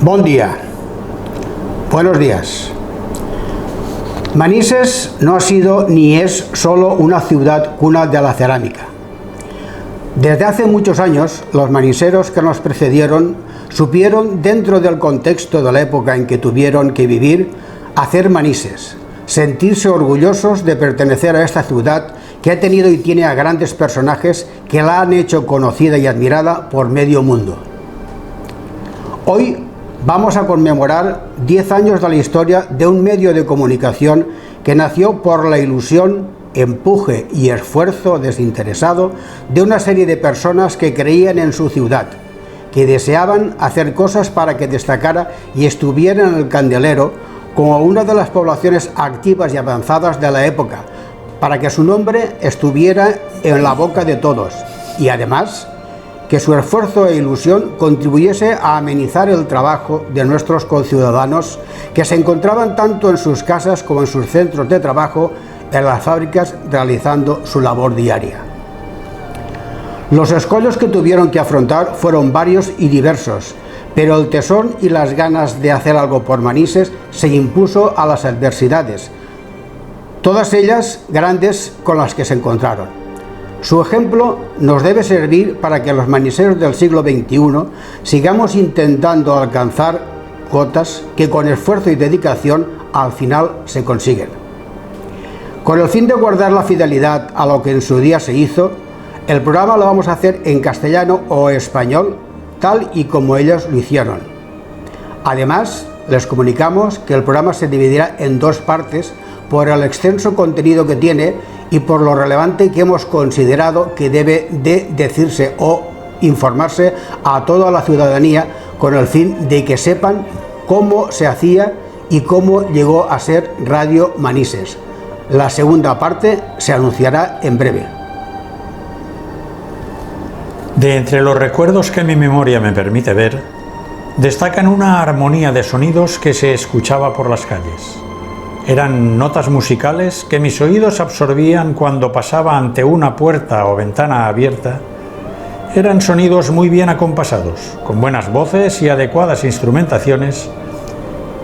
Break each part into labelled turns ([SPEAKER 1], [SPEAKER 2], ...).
[SPEAKER 1] Buen día, buenos días. Manises no ha sido ni es solo una ciudad cuna de la cerámica. Desde hace muchos años, los maniseros que nos precedieron supieron, dentro del contexto de la época en que tuvieron que vivir, hacer manises, sentirse orgullosos de pertenecer a esta ciudad que ha tenido y tiene a grandes personajes que la han hecho conocida y admirada por medio mundo. Hoy vamos a conmemorar 10 años de la historia de un medio de comunicación que nació por la ilusión, empuje y esfuerzo desinteresado de una serie de personas que creían en su ciudad, que deseaban hacer cosas para que destacara y estuviera en el candelero como una de las poblaciones activas y avanzadas de la época, para que su nombre estuviera en la boca de todos y además que su esfuerzo e ilusión contribuyese a amenizar el trabajo de nuestros conciudadanos que se encontraban tanto en sus casas como en sus centros de trabajo, en las fábricas, realizando su labor diaria. Los escollos que tuvieron que afrontar fueron varios y diversos, pero el tesón y las ganas de hacer algo por Manises se impuso a las adversidades, todas ellas grandes, con las que se encontraron. Su ejemplo nos debe servir para que los maniseros del siglo XXI sigamos intentando alcanzar cotas que con esfuerzo y dedicación al final se consiguen. Con el fin de guardar la fidelidad a lo que en su día se hizo, el programa lo vamos a hacer en castellano o español, tal y como ellos lo hicieron. Además, les comunicamos que el programa se dividirá en dos partes por el extenso contenido que tiene y por lo relevante que hemos considerado que debe de decirse o informarse a toda la ciudadanía con el fin de que sepan cómo se hacía y cómo llegó a ser Radio Manises. La segunda parte se anunciará en breve.
[SPEAKER 2] De entre los recuerdos que mi memoria me permite ver, destacan una armonía de sonidos que se escuchaba por las calles. Eran notas musicales que mis oídos absorbían cuando pasaba ante una puerta o ventana abierta. Eran sonidos muy bien acompasados, con buenas voces y adecuadas instrumentaciones,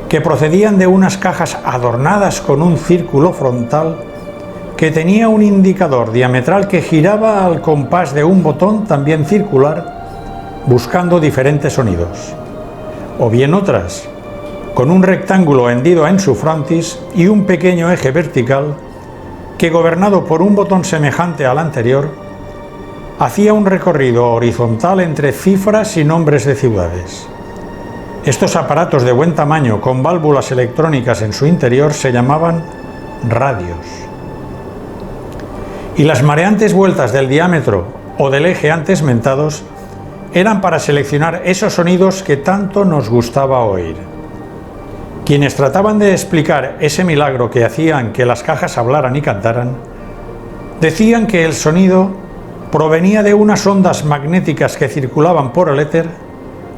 [SPEAKER 2] que procedían de unas cajas adornadas con un círculo frontal que tenía un indicador diametral que giraba al compás de un botón también circular, buscando diferentes sonidos. O bien otras, con un rectángulo hendido en su frontis y un pequeño eje vertical que, gobernado por un botón semejante al anterior, hacía un recorrido horizontal entre cifras y nombres de ciudades. Estos aparatos de buen tamaño con válvulas electrónicas en su interior se llamaban radios. Y las mareantes vueltas del diámetro o del eje antes mentados eran para seleccionar esos sonidos que tanto nos gustaba oír. Quienes trataban de explicar ese milagro que hacían que las cajas hablaran y cantaran, decían que el sonido provenía de unas ondas magnéticas que circulaban por el éter,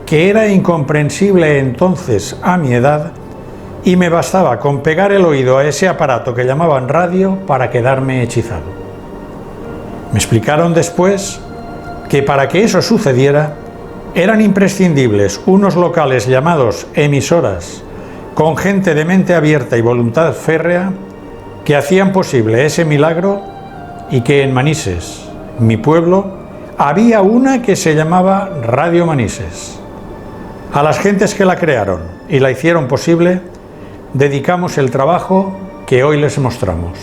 [SPEAKER 2] que era incomprensible entonces a mi edad, y me bastaba con pegar el oído a ese aparato que llamaban radio para quedarme hechizado. Me explicaron después que para que eso sucediera eran imprescindibles unos locales llamados emisoras, con gente de mente abierta y voluntad férrea, que hacían posible ese milagro, y que en Manises, mi pueblo, había una que se llamaba Radio Manises. A las gentes que la crearon y la hicieron posible, dedicamos el trabajo que hoy les mostramos.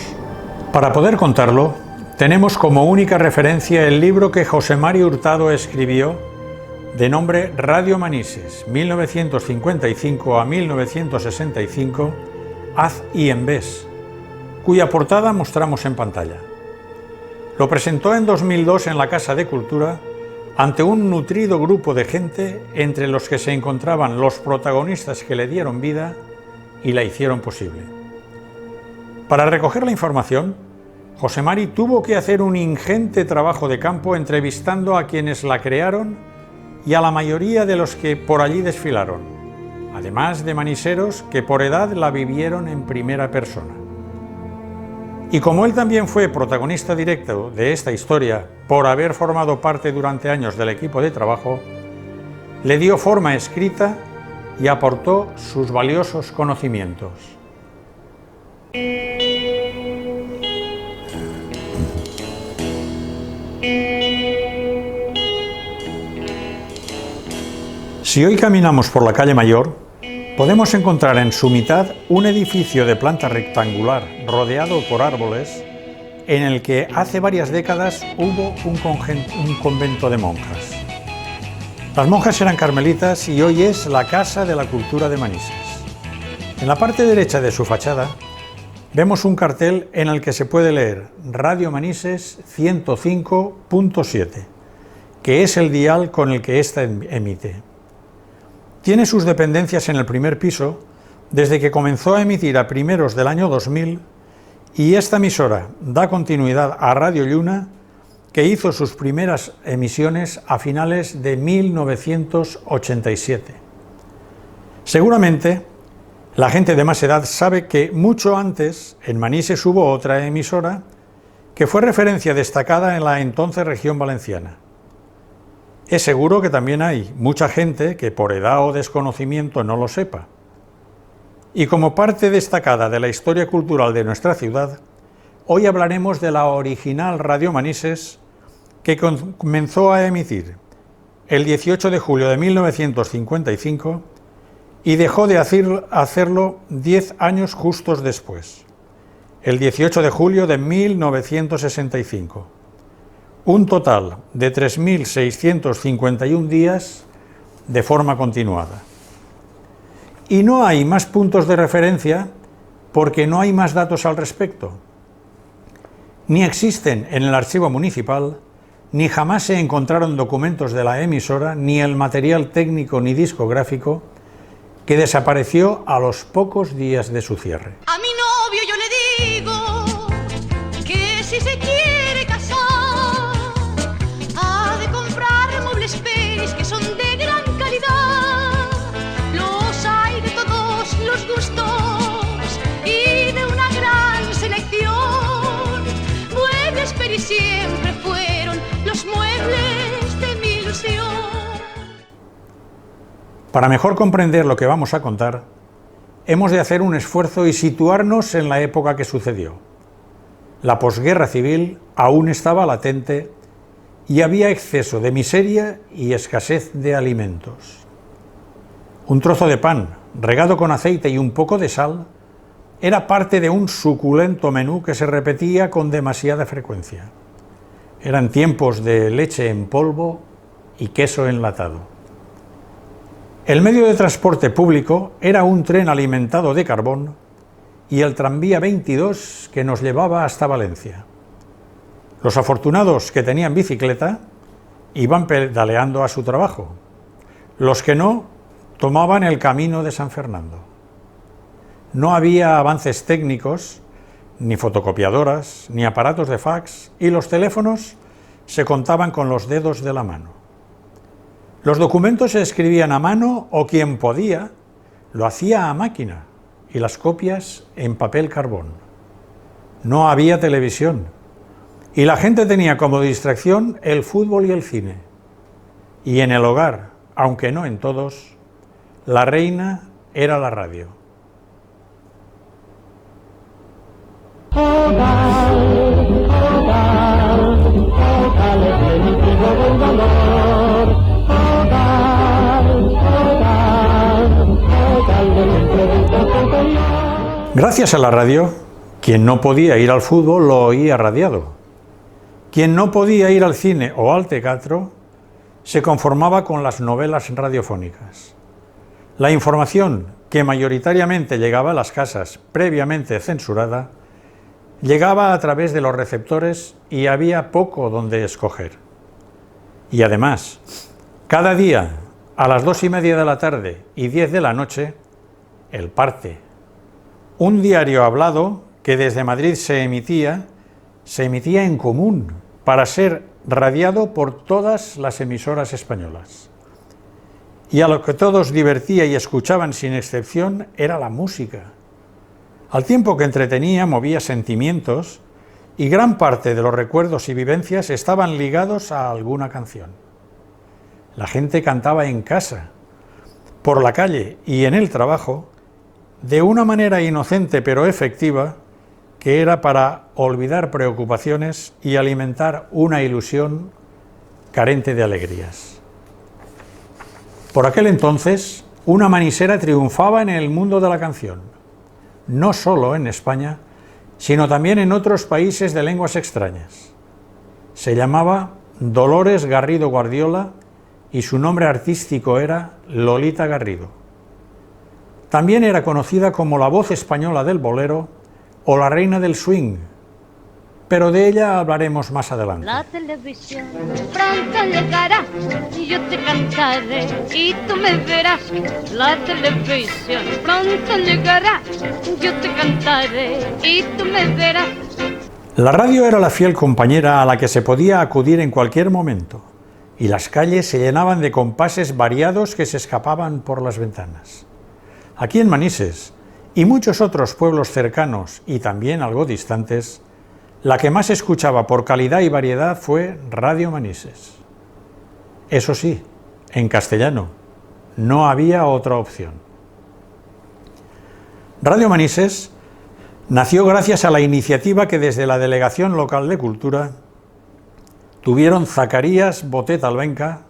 [SPEAKER 2] Para poder contarlo, tenemos como única referencia el libro que José Mari Hurtado escribió, de nombre Radio Manises, 1955 a 1965, Haz y Envés, cuya portada mostramos en pantalla. Lo presentó en 2002 en la Casa de Cultura ante un nutrido grupo de gente, entre los que se encontraban los protagonistas que le dieron vida y la hicieron posible. Para recoger la información, José Mari tuvo que hacer un ingente trabajo de campo entrevistando a quienes la crearon y a la mayoría de los que por allí desfilaron, además de maniseros que por edad la vivieron en primera persona. Y como él también fue protagonista directo de esta historia por haber formado parte durante años del equipo de trabajo, le dio forma escrita y aportó sus valiosos conocimientos. Si hoy caminamos por la calle Mayor, podemos encontrar en su mitad un edificio de planta rectangular rodeado por árboles en el que hace varias décadas hubo un convento de monjas. Las monjas eran carmelitas y hoy es la Casa de la Cultura de Manises. En la parte derecha de su fachada vemos un cartel en el que se puede leer Radio Manises 105.7, que es el dial con el que ésta emite. Tiene sus dependencias en el primer piso desde que comenzó a emitir a primeros del año 2000 y esta emisora da continuidad a Radio Lluna, que hizo sus primeras emisiones a finales de 1987. Seguramente, la gente de más edad sabe que mucho antes en Manises hubo otra emisora que fue referencia destacada en la entonces región valenciana. Es seguro que también hay mucha gente que por edad o desconocimiento no lo sepa. Y como parte destacada de la historia cultural de nuestra ciudad, hoy hablaremos de la original Radio Manises, que comenzó a emitir el 18 de julio de 1955 y dejó de hacerlo 10 años justos después, el 18 de julio de 1965. Un total de 3.651 días de forma continuada. Y no hay más puntos de referencia porque no hay más datos al respecto. Ni existen en el archivo municipal, ni jamás se encontraron documentos de la emisora, ni el material técnico ni discográfico, que desapareció a los pocos días de su cierre.
[SPEAKER 3] A mi novio yo le digo que si se quiere casar, ha de comprar muebles Peris que son de gran calidad. Los hay de todos los gustos y de una gran selección. Muebles Peris siempre fueron los muebles de mi ilusión.
[SPEAKER 2] Para mejor comprender lo que vamos a contar, hemos de hacer un esfuerzo y situarnos en la época que sucedió. La posguerra civil aún estaba latente y había exceso de miseria y escasez de alimentos. Un trozo de pan, regado con aceite y un poco de sal, era parte de un suculento menú que se repetía con demasiada frecuencia. Eran tiempos de leche en polvo y queso enlatado. El medio de transporte público era un tren alimentado de carbón y el tranvía 22 que nos llevaba hasta Valencia. Los afortunados que tenían bicicleta iban pedaleando a su trabajo. Los que no, tomaban el camino de San Fernando. No había avances técnicos, ni fotocopiadoras, ni aparatos de fax, y los teléfonos se contaban con los dedos de la mano. Los documentos se escribían a mano o quien podía lo hacía a máquina y las copias en papel carbón. No había televisión y la gente tenía como distracción el fútbol y el cine. Y en el hogar, aunque no en todos, la reina era la radio. Gracias a la radio, quien no podía ir al fútbol lo oía radiado. Quien no podía ir al cine o al teatro se conformaba con las novelas radiofónicas. La información, que mayoritariamente llegaba a las casas previamente censurada, llegaba a través de los receptores y había poco donde escoger. Y además, cada día, a las 2:30 de la tarde y 10 de la noche, El Parte, un diario hablado que desde Madrid se emitía en común para ser radiado por todas las emisoras españolas. Y a lo que todos divertía y escuchaban sin excepción era la música. Al tiempo que entretenía, movía sentimientos y gran parte de los recuerdos y vivencias estaban ligados a alguna canción. La gente cantaba en casa, por la calle y en el trabajo, de una manera inocente pero efectiva, que era para olvidar preocupaciones y alimentar una ilusión carente de alegrías. Por aquel entonces, una manisera triunfaba en el mundo de la canción, no solo en España, sino también en otros países de lenguas extrañas. Se llamaba Dolores Garrido Guardiola y su nombre artístico era Lolita Garrido. También era conocida como la voz española del bolero o la reina del swing, pero de ella hablaremos más adelante.
[SPEAKER 3] La televisión pronto llegará y yo te cantaré y tú me verás. La televisión pronto llegará, yo te cantaré y tú me verás.
[SPEAKER 2] La radio era la fiel compañera a la que se podía acudir en cualquier momento, y las calles se llenaban de compases variados que se escapaban por las ventanas. Aquí en Manises, y muchos otros pueblos cercanos y también algo distantes, la que más escuchaba por calidad y variedad fue Radio Manises. Eso sí, en castellano, no había otra opción. Radio Manises nació gracias a la iniciativa que desde la Delegación Local de Cultura tuvieron Zacarías Botet Albenca,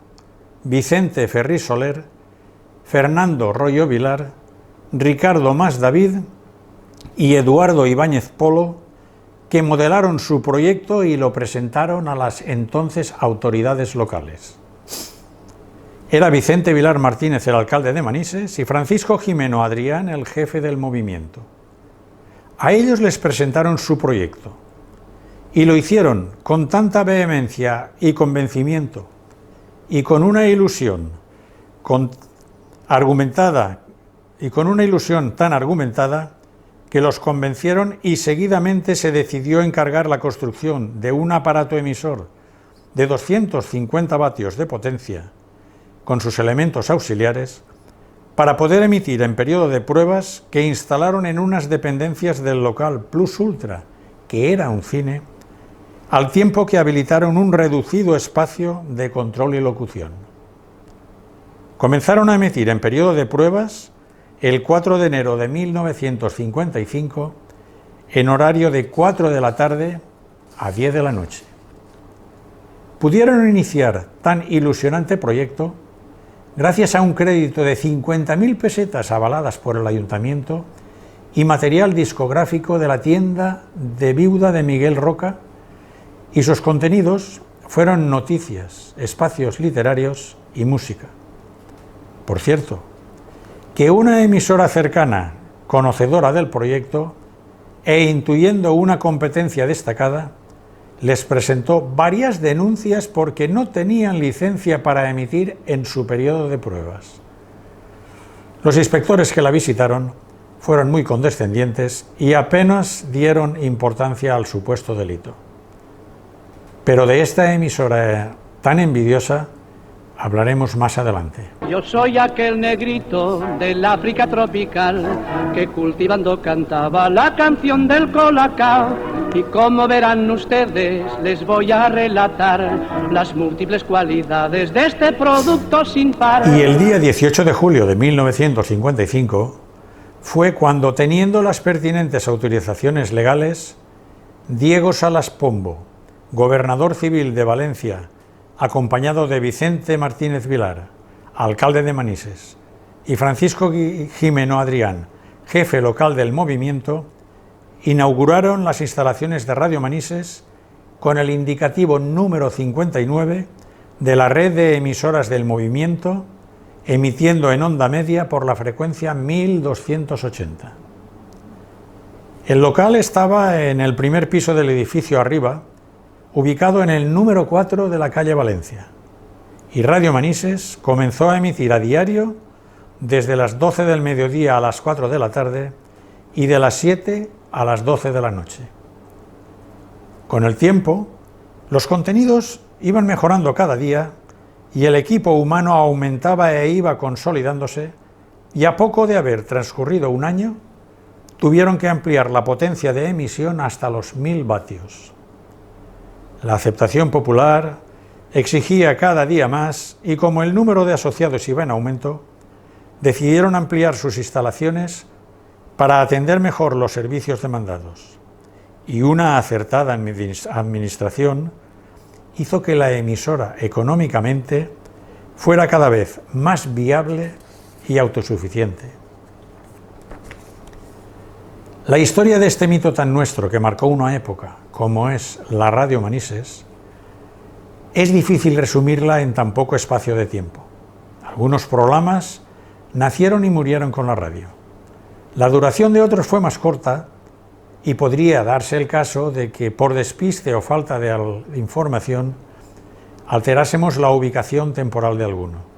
[SPEAKER 2] Vicente Ferri Soler, Fernando Royo Vilar, Ricardo Mas David y Eduardo Ibáñez Polo, que modelaron su proyecto y lo presentaron a las entonces autoridades locales. Era Vicente Vilar Martínez el alcalde de Manises y Francisco Jimeno Adrián el jefe del movimiento. A ellos les presentaron su proyecto y lo hicieron con tanta vehemencia y convencimiento y con una ilusión tan argumentada que los convencieron y seguidamente se decidió encargar la construcción de un aparato emisor de 250 vatios de potencia con sus elementos auxiliares para poder emitir en periodo de pruebas que instalaron en unas dependencias del local Plus Ultra, que era un cine, al tiempo que habilitaron un reducido espacio de control y locución. Comenzaron a emitir en periodo de pruebas el 4 de enero de 1955 en horario de 4 de la tarde a 10 de la noche. Pudieron iniciar tan ilusionante proyecto gracias a un crédito de 50.000 pesetas avaladas por el ayuntamiento y material discográfico de la tienda de viuda de Miguel Roca, y sus contenidos fueron noticias, espacios literarios y música. Por cierto, que una emisora cercana, conocedora del proyecto e intuyendo una competencia destacada, les presentó varias denuncias porque no tenían licencia para emitir en su periodo de pruebas. Los inspectores que la visitaron fueron muy condescendientes y apenas dieron importancia al supuesto delito. Pero de esta emisora tan envidiosa hablaremos más adelante.
[SPEAKER 4] Yo soy aquel negrito del África tropical que cultivando cantaba la canción del colacao, y como verán ustedes les voy a relatar las múltiples cualidades de este producto sin par.
[SPEAKER 2] Y el día 18 de julio de 1955 fue cuando, teniendo las pertinentes autorizaciones legales, Diego Salas Pombo, gobernador civil de Valencia, acompañado de Vicente Martínez Vilar, alcalde de Manises, y Francisco Jimeno Adrián, jefe local del movimiento, inauguraron las instalaciones de Radio Manises con el indicativo número 59 de la red de emisoras del movimiento, emitiendo en onda media por la frecuencia 1280. El local estaba en el primer piso del edificio arriba, ubicado en el número 4 de la calle Valencia, y Radio Manises comenzó a emitir a diario desde las 12 del mediodía a las 4 de la tarde y de las 7 a las 12 de la noche. Con el tiempo, los contenidos iban mejorando cada día y el equipo humano aumentaba e iba consolidándose, y a poco de haber transcurrido un año, tuvieron que ampliar la potencia de emisión hasta los 1000 vatios. La aceptación popular exigía cada día más, y como el número de asociados iba en aumento, decidieron ampliar sus instalaciones para atender mejor los servicios demandados, y una acertada administración hizo que la emisora económicamente fuera cada vez más viable y autosuficiente. La historia de este mito tan nuestro que marcó una época, como es la Radio Manises, es difícil resumirla en tan poco espacio de tiempo. Algunos programas nacieron y murieron con la radio. La duración de otros fue más corta y podría darse el caso de que por despiste o falta de información alterásemos la ubicación temporal de alguno.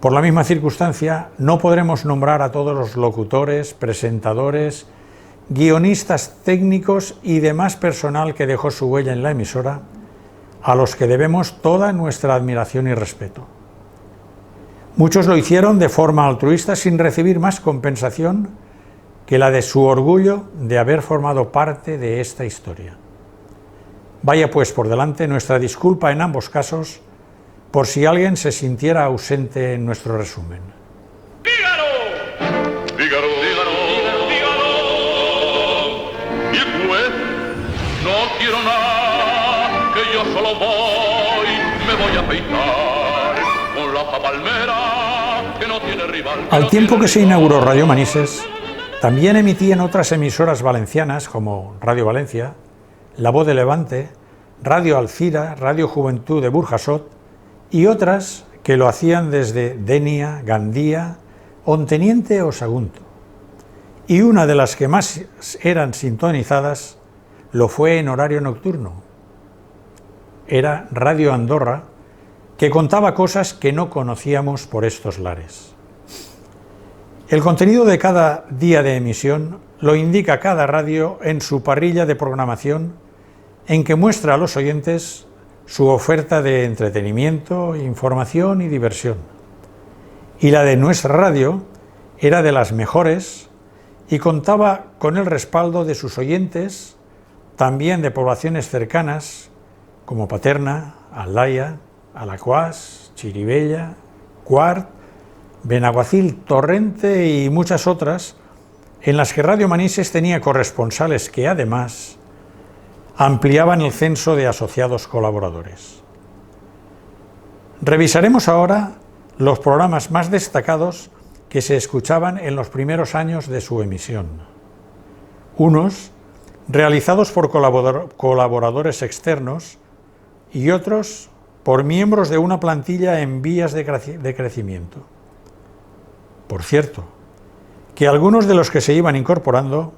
[SPEAKER 2] Por la misma circunstancia, no podremos nombrar a todos los locutores, presentadores, guionistas técnicos y demás personal que dejó su huella en la emisora, a los que debemos toda nuestra admiración y respeto. Muchos lo hicieron de forma altruista sin recibir más compensación que la de su orgullo de haber formado parte de esta historia. Vaya pues por delante nuestra disculpa en ambos casos por si alguien se sintiera ausente en nuestro resumen.
[SPEAKER 5] ¡Dígalo! ¡Dígalo! ¡Dígalo! ¡Dígalo! Y pues, no quiero nada, que yo solo me voy a afeitar con la palmera que no tiene rival.
[SPEAKER 2] Al tiempo que se inauguró Radio Manises, también emitían otras emisoras valencianas como Radio Valencia, La Voz de Levante, Radio Alcira, Radio Juventud de Burjasot y otras que lo hacían desde Denia, Gandía, Onteniente o Sagunto. Y una de las que más eran sintonizadas lo fue en horario nocturno. Era Radio Andorra, que contaba cosas que no conocíamos por estos lares. El contenido de cada día de emisión lo indica cada radio en su parrilla de programación, en que muestra a los oyentes su oferta de entretenimiento, información y diversión. Y la de nuestra radio era de las mejores y contaba con el respaldo de sus oyentes, también de poblaciones cercanas como Paterna, Aldaya, Alacuás, Chirivella, Cuart, Benaguacil, Torrente y muchas otras, en las que Radio Manises tenía corresponsales que además ampliaban el censo de asociados colaboradores. Revisaremos ahora los programas más destacados que se escuchaban en los primeros años de su emisión. Unos realizados por colaboradores externos y otros por miembros de una plantilla en vías de crecimiento. Por cierto, que algunos de los que se iban incorporando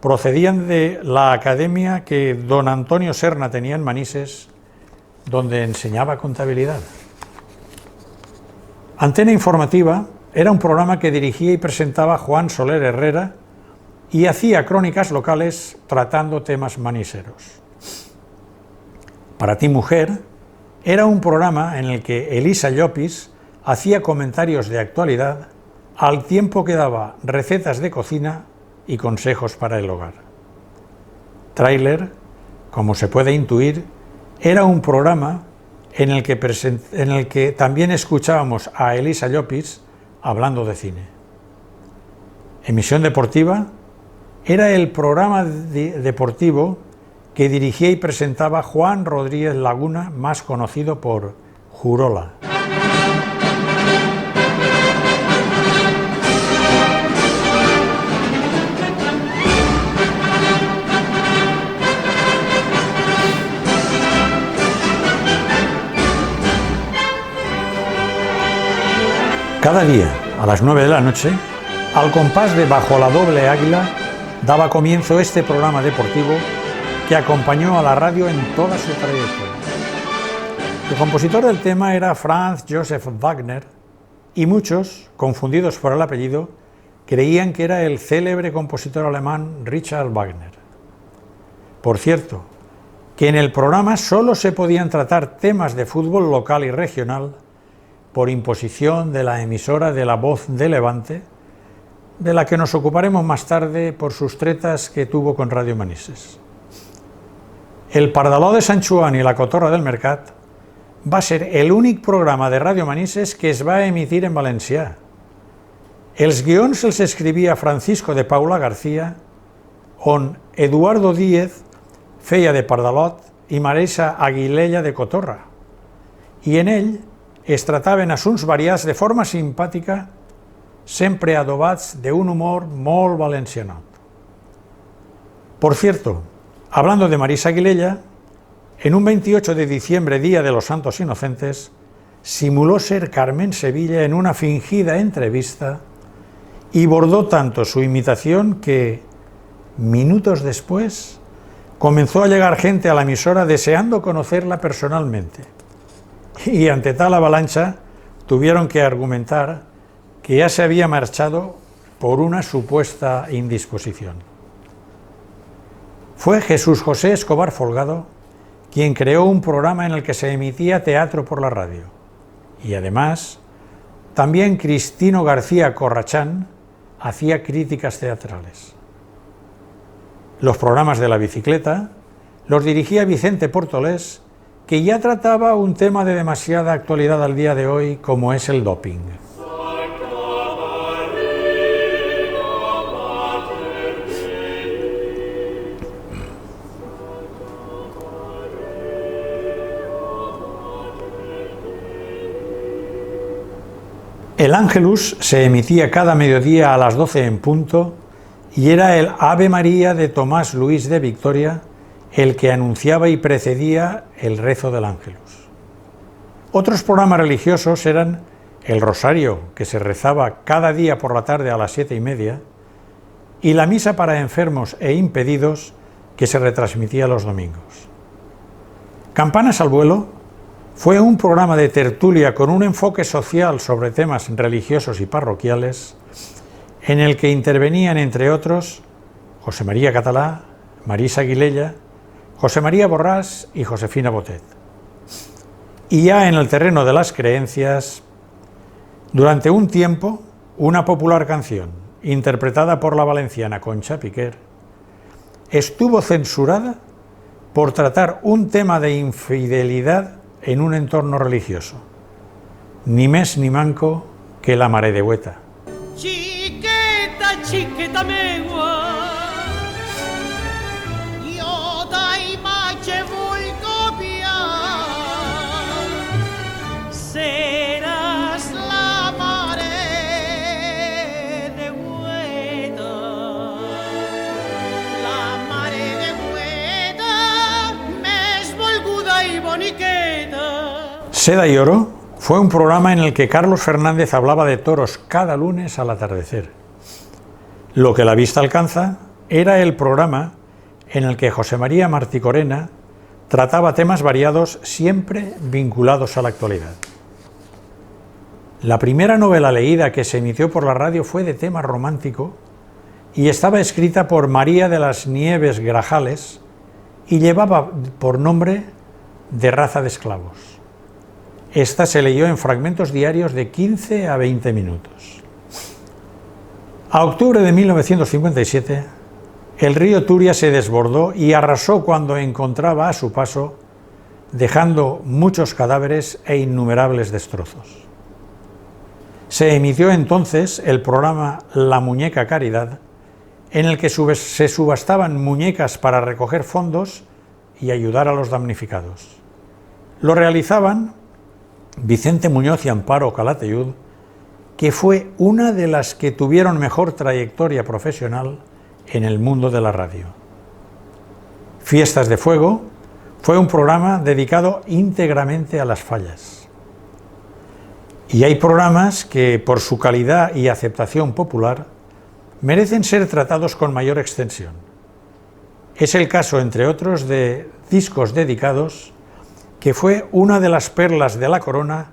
[SPEAKER 2] procedían de la academia que don Antonio Serna tenía en Manises, donde enseñaba contabilidad. Antena Informativa era un programa que dirigía y presentaba Juan Soler Herrera y hacía crónicas locales tratando temas maniseros. Para ti, mujer, era un programa en el que Elisa Llopis hacía comentarios de actualidad al tiempo que daba recetas de cocina y consejos para el hogar. Tráiler, como se puede intuir, era un programa en el que también escuchábamos a Elisa Llopis hablando de cine. Emisión Deportiva era el programa deportivo que dirigía y presentaba Juan Rodríguez Laguna, más conocido por Jurola. Cada día, a las 9 de la noche, al compás de Bajo la Doble Águila, daba comienzo este programa deportivo que acompañó a la radio en toda su trayectoria. El compositor del tema era Franz Joseph Wagner y muchos, confundidos por el apellido, creían que era el célebre compositor alemán Richard Wagner. Por cierto, que en el programa solo se podían tratar temas de fútbol local y regional por imposición de la emisora de La Voz de Levante, de la que nos ocuparemos más tarde por sus tretas que tuvo con Radio Manises. El Pardaló de Sant Joan y la Cotorra del Mercat va a ser el únic programa de Radio Manises que es va emitir en valencià, Els guions els escrivia Francisco de Paula García, on Eduardo Díez feia de Pardalot i Marisa Aguilella de Cotorra, i en ell es trataven assunts variats de forma simpàtica, sempre adobats de un humor molt valencianot. Por cierto, hablando de Marisa Aguilella, en un 28 de diciembre, Día de los Santos Inocentes, simuló ser Carmen Sevilla en una fingida entrevista y bordó tanto su imitación que, minutos después, comenzó a llegar gente a la emisora deseando conocerla personalmente. Y ante tal avalancha tuvieron que argumentar que ya se había marchado por una supuesta indisposición. Fue Jesús José Escobar Folgado quien creó un programa en el que se emitía teatro por la radio. Y además, también Cristino García Corrachán hacía críticas teatrales. Los programas de la bicicleta los dirigía Vicente Portolés, que ya trataba un tema de demasiada actualidad al día de hoy, como es el doping. El Ángelus se emitía cada mediodía a las 12 en punto y era el Ave María de Tomás Luis de Victoria el que anunciaba y precedía el rezo del Ángelus. Otros programas religiosos eran el Rosario, que se rezaba cada día por la tarde a las 7:30, y la Misa para enfermos e impedidos, que se retransmitía los domingos. Campanas al vuelo fue un programa de tertulia con un enfoque social sobre temas religiosos y parroquiales, en el que intervenían, entre otros, José María Catalá, Marisa Aguilella, José María Borrás y Josefina Botet. Y ya en el terreno de las creencias, durante un tiempo, una popular canción, interpretada por la valenciana Concha Piquer, estuvo censurada por tratar un tema de infidelidad en un entorno religioso, ni més ni manco que la Mare de Hueta.
[SPEAKER 6] Chiqueta, chiqueta megua, yo da imatge vull copiar, seràs la Mare de Hueta, la Mare de Hueta, més volguda i boniqueta.
[SPEAKER 2] Seda y Oro fue un programa en el que Carlos Fernández hablaba de toros cada lunes al atardecer. Lo que la vista alcanza era el programa en el que José María Marticorena trataba temas variados siempre vinculados a la actualidad. La primera novela leída que se emitió por la radio fue de tema romántico y estaba escrita por María de las Nieves Grajales y llevaba por nombre De raza de esclavos. Esta se leyó en fragmentos diarios de 15 a 20 minutos. A octubre de 1957, el río Turia se desbordó y arrasó cuando encontraba a su paso, dejando muchos cadáveres e innumerables destrozos. Se emitió entonces el programa La Muñeca Caridad, en el que se subastaban muñecas para recoger fondos y ayudar a los damnificados. Lo realizaban Vicente Muñoz y Amparo Calatayud, que fue una de las que tuvieron mejor trayectoria profesional en el mundo de la radio. Fiestas de Fuego fue un programa dedicado íntegramente a las fallas. Y hay programas que, por su calidad y aceptación popular, merecen ser tratados con mayor extensión. Es el caso, entre otros, de Discos Dedicados, que fue una de las perlas de la corona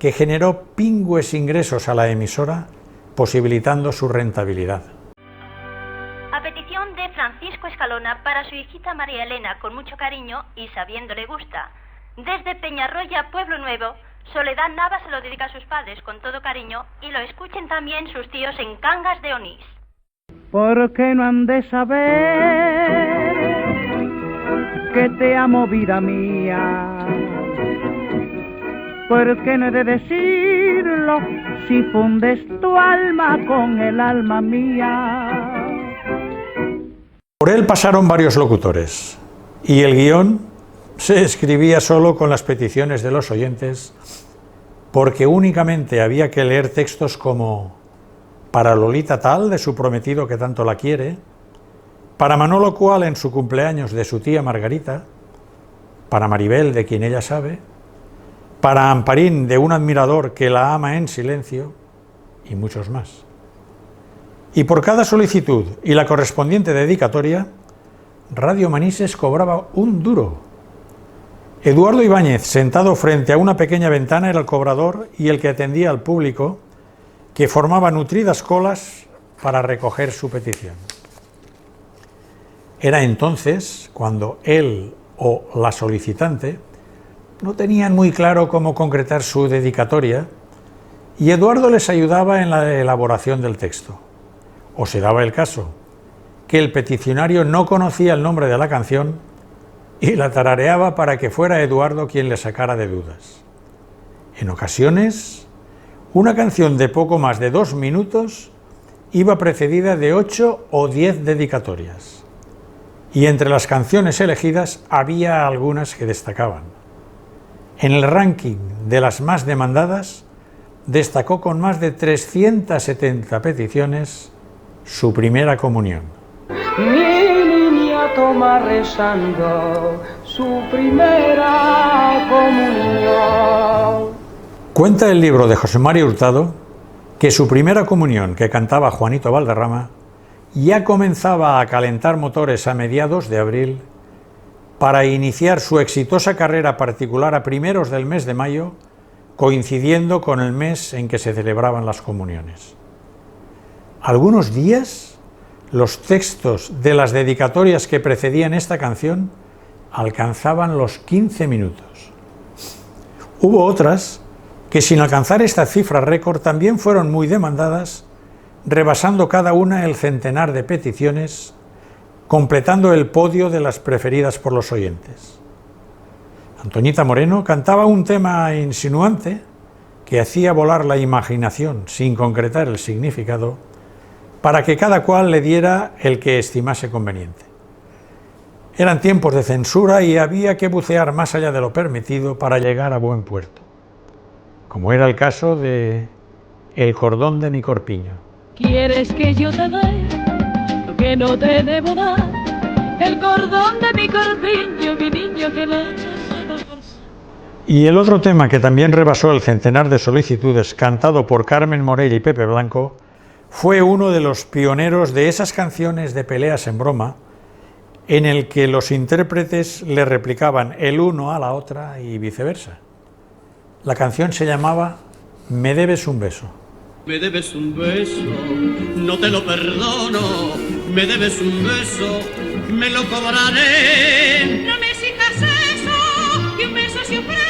[SPEAKER 2] que generó pingües ingresos a la emisora, posibilitando su rentabilidad.
[SPEAKER 7] A petición de Francisco Escalona para su hijita María Elena, con mucho cariño y sabiendo le gusta. Desde Peñarroya, Pueblo Nuevo, Soledad Nava se lo dedica a sus padres con todo cariño y lo escuchen también sus tíos en Cangas de Onís.
[SPEAKER 4] ¿Por qué no han de saber que te amo, vida mía? ¿Por qué no he de decirlo si fundes tu alma con el alma mía.
[SPEAKER 2] Por él pasaron varios locutores y el guión se escribía solo con las peticiones de los oyentes, porque únicamente había que leer textos como para Lolita tal, de su prometido que tanto la quiere, para Manolo cual en su cumpleaños de su tía Margarita, para Maribel de quien ella sabe, para Amparín de un admirador que la ama en silencio y muchos más. Y por cada solicitud y la correspondiente dedicatoria, Radio Manises cobraba un duro. Eduardo Ibáñez, sentado frente a una pequeña ventana, era el cobrador y el que atendía al público, que formaba nutridas colas para recoger su petición. Era entonces cuando él o la solicitante no tenían muy claro cómo concretar su dedicatoria y Eduardo les ayudaba en la elaboración del texto. O se daba el caso que el peticionario no conocía el nombre de la canción y la tarareaba para que fuera Eduardo quien le sacara de dudas. En ocasiones, una canción de poco más de 2 minutos iba precedida de 8 o 10 dedicatorias. Y entre las canciones elegidas había algunas que destacaban. En el ranking de las más demandadas, destacó con más de 370 peticiones su primera comunión.
[SPEAKER 4] Mi niña toma rezando su primera comunión.
[SPEAKER 2] Cuenta el libro de José María Hurtado que su primera comunión, que cantaba Juanito Valderrama, ya comenzaba a calentar motores a mediados de abril para iniciar su exitosa carrera particular a primeros del mes de mayo, coincidiendo con el mes en que se celebraban las comuniones. Algunos días, los textos de las dedicatorias que precedían esta canción alcanzaban los 15 minutos. Hubo otras que, sin alcanzar esta cifra récord, también fueron muy demandadas, rebasando cada una el centenar de peticiones, completando el podio de las preferidas por los oyentes. Antoñita Moreno cantaba un tema insinuante que hacía volar la imaginación sin concretar el significado, para que cada cual le diera el que estimase conveniente. Eran tiempos de censura y había que bucear más allá de lo permitido para llegar a buen puerto, como era el caso de El cordón de mi corpiño.
[SPEAKER 8] ¿Quieres que yo te dé lo que no te debo dar? El cordón de mi corpiño, mi niño que le...
[SPEAKER 2] Y el otro tema que también rebasó el centenar de solicitudes, cantado por Carmen Morella y Pepe Blanco, fue uno de los pioneros de esas canciones de peleas en broma, en el que los intérpretes le replicaban el uno a la otra y viceversa. La canción se llamaba Me debes un beso.
[SPEAKER 6] Me debes un beso, no te lo perdono. Me debes un beso, me lo cobraré.
[SPEAKER 3] No me exijas eso, que un beso se ofrece,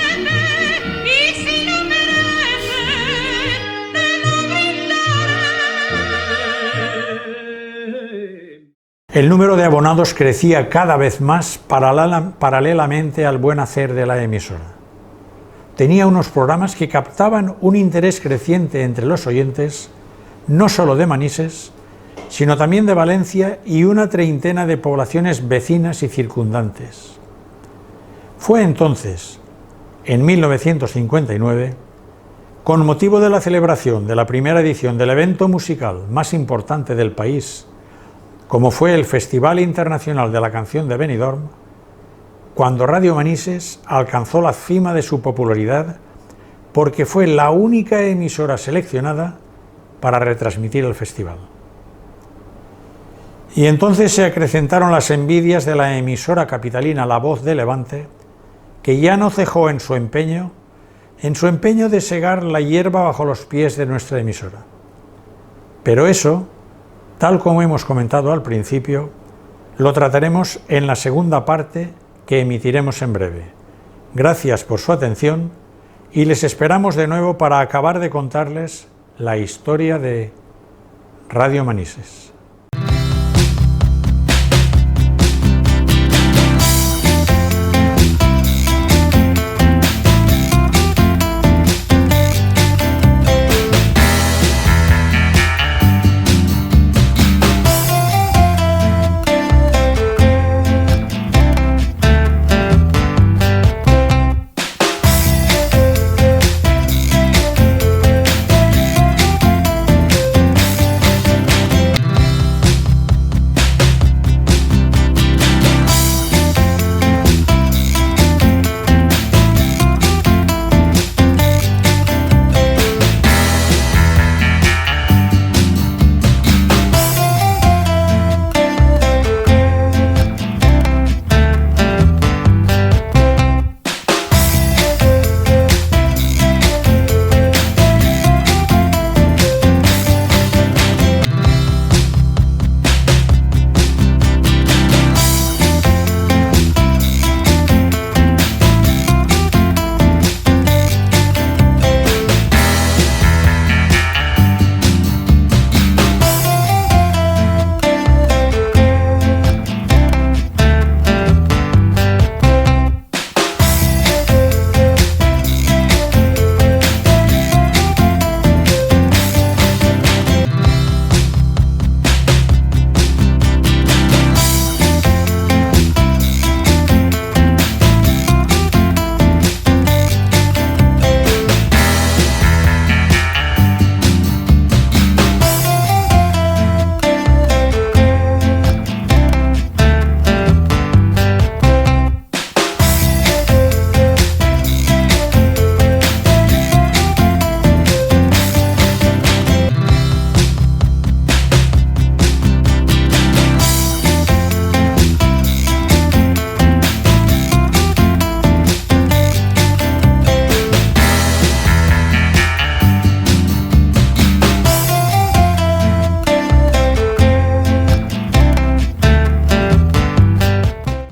[SPEAKER 3] y si lo mereces, te lo brindaré.
[SPEAKER 2] El número de abonados crecía cada vez más paralelamente al buen hacer de la emisora. Tenía unos programas que captaban un interés creciente entre los oyentes, no solo de Manises, sino también de Valencia y una treintena de poblaciones vecinas y circundantes. Fue entonces, en 1959, con motivo de la celebración de la primera edición del evento musical más importante del país, como fue el Festival Internacional de la Canción de Benidorm, cuando Radio Manises alcanzó la cima de su popularidad porque fue la única emisora seleccionada para retransmitir el festival. Y entonces se acrecentaron las envidias de la emisora capitalina La Voz de Levante, que ya no cejó en su empeño de segar la hierba bajo los pies de nuestra emisora. Pero eso, tal como hemos comentado al principio, lo trataremos en la segunda parte que emitiremos en breve. Gracias por su atención y les esperamos de nuevo para acabar de contarles la historia de Radio Manises.